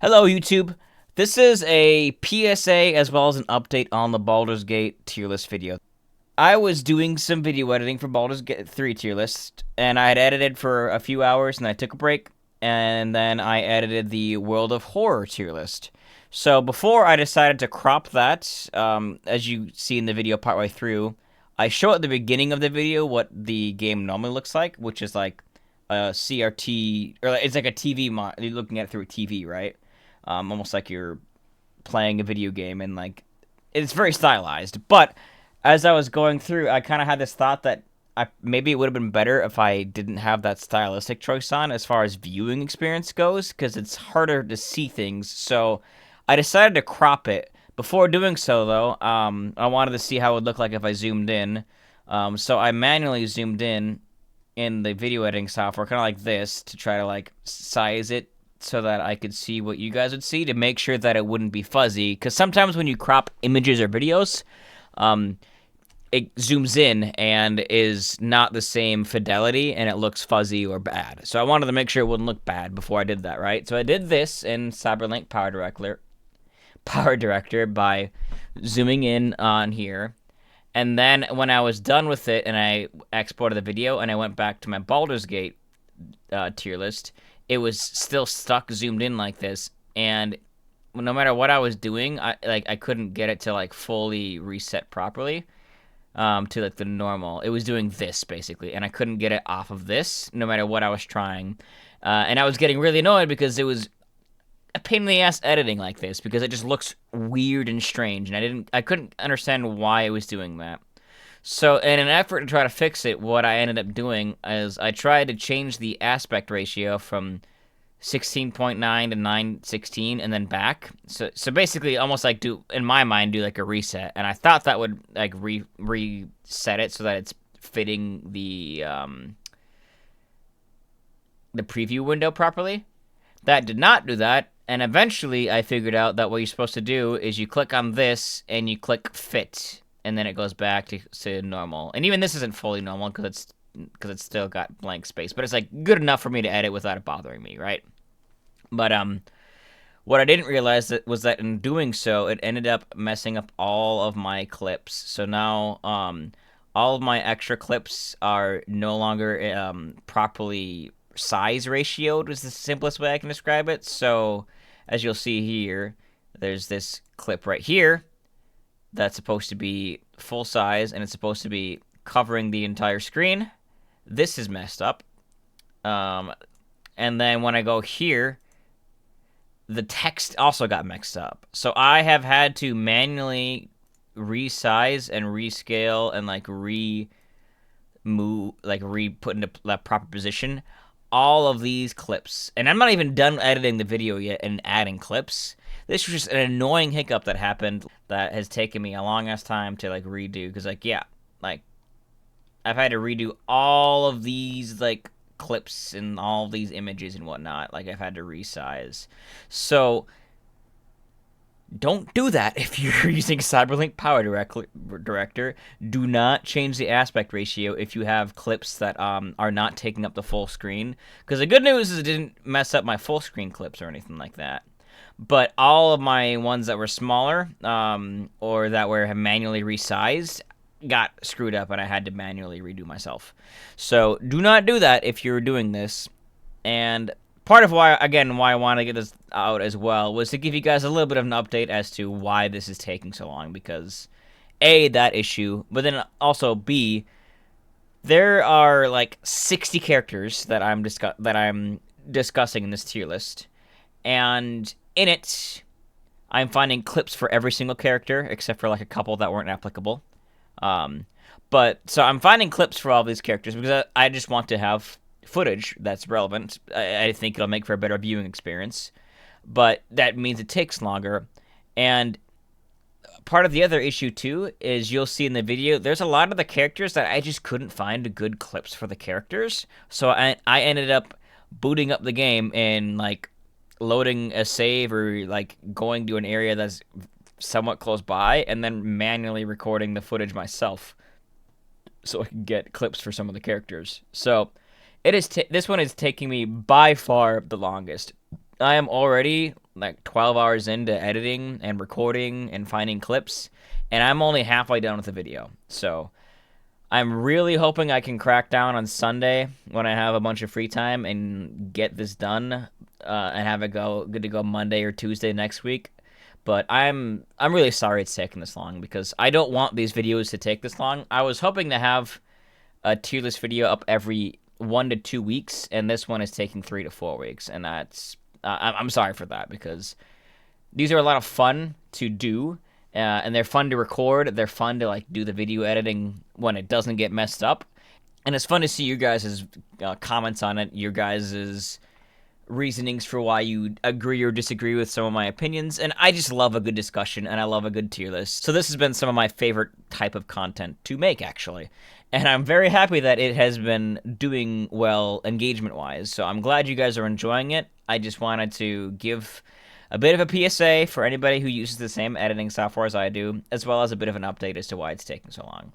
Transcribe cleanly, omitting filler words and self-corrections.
Hello, YouTube. This is a PSA as well as an update on the Baldur's Gate tier list video. I was doing some video editing for Baldur's Gate 3 tier list, and I had edited for a few hours, and I took a break, and then I edited the World of Horror tier list. So before I decided to crop that, as you see in the video partway through, I show at the beginning of the video what the game normally looks like, which is like a CRT, or it's like a TV, you're looking at it through a TV, right? Almost like you're playing a video game, and like it's very stylized. But as I was going through, I kind of had this thought that maybe it would have been better if I didn't have that stylistic choice on as far as viewing experience goes, because it's harder to see things. So I decided to crop it. Before doing so, though, I wanted to see how it would look like if I zoomed in. So I manually zoomed in the video editing software, kind of like this, to try to like size it so that I could see what you guys would see, to make sure that it wouldn't be fuzzy. Because sometimes when you crop images or videos, it zooms in and is not the same fidelity, and it looks fuzzy or bad. So I wanted to make sure it wouldn't look bad before I did that, right? So I did this in Cyberlink Powerdirector by zooming in on here. And then when I was done with it and I exported the video and I went back to my Baldur's Gate tier list, it was still stuck zoomed in like this, and no matter what I was doing, I couldn't get it to like fully reset properly to like the normal. It was doing this basically, and I couldn't get it off of this no matter what I was trying, and I was getting really annoyed because it was a pain in the ass editing like this, because it just looks weird and strange, and I couldn't understand why it was doing that. So in an effort to try to fix it, what I ended up doing is I tried to change the aspect ratio from 16.9 to 916 and then back. So basically almost like in my mind, do like a reset. And I thought that would like reset it so that it's fitting the preview window properly. That did not do that. And eventually I figured out that what you're supposed to do is you click on this and you click fit, and then it goes back to normal. And even this isn't fully normal because it's still got blank space, but it's like good enough for me to edit without it bothering me, right? But what I didn't realize was that in doing so, it ended up messing up all of my clips. So now all of my extra clips are no longer properly size ratioed, is the simplest way I can describe it. So as you'll see here, there's this clip right here that's supposed to be full size, and it's supposed to be covering the entire screen. This is messed up. And then when I go here, the text also got mixed up. So I have had to manually resize and rescale and like re-put into that proper position all of these clips. And I'm not even done editing the video yet and adding clips. This was just an annoying hiccup that happened that has taken me a long ass time to like redo, because like, yeah, like I've had to redo all of these like clips and all of these images and whatnot. Like I've had to resize. So don't do that if you're using Cyberlink Powerdirector. Do not change the aspect ratio if you have clips that are not taking up the full screen. Because the good news is it didn't mess up my full screen clips or anything like that. But all of my ones that were smaller or that were manually resized got screwed up, and I had to manually redo myself. So do not do that if you're doing this. And part of why I want to get this out as well was to give you guys a little bit of an update as to why this is taking so long, because A, that issue, but then also B, there are like 60 characters that I'm discussing in this tier list, and in it I'm finding clips for every single character except for like a couple that weren't applicable. But so I'm finding clips for all these characters because I just want to have footage that's relevant. I think it'll make for a better viewing experience, but that means it takes longer. And part of the other issue too is you'll see in the video there's a lot of the characters that I just couldn't find good clips for the characters. So I ended up booting up the game and like loading a save or like going to an area that's somewhat close by and then manually recording the footage myself so I can get clips for some of the characters. So it is this one is taking me by far the longest. I am already like 12 hours into editing and recording and finding clips, and I'm only halfway done with the video. So I'm really hoping I can crack down on Sunday when I have a bunch of free time and get this done, and have it good to go Monday or Tuesday next week. But I'm really sorry it's taking this long because I don't want these videos to take this long. I was hoping to have a tier list video up every 1 to 2 weeks, and this one is taking 3 to 4 weeks, and that's I'm sorry for that because these are a lot of fun to do, and they're fun to record. They're fun to like do the video editing when it doesn't get messed up, and it's fun to see you guys' comments on it, your guys' reasonings for why you agree or disagree with some of my opinions, and I just love a good discussion, and I love a good tier list. So this has been some of my favorite type of content to make, actually. And I'm very happy that it has been doing well engagement-wise, so I'm glad you guys are enjoying it. I just wanted to give a bit of a PSA for anybody who uses the same editing software as I do, as well as a bit of an update as to why it's taking so long.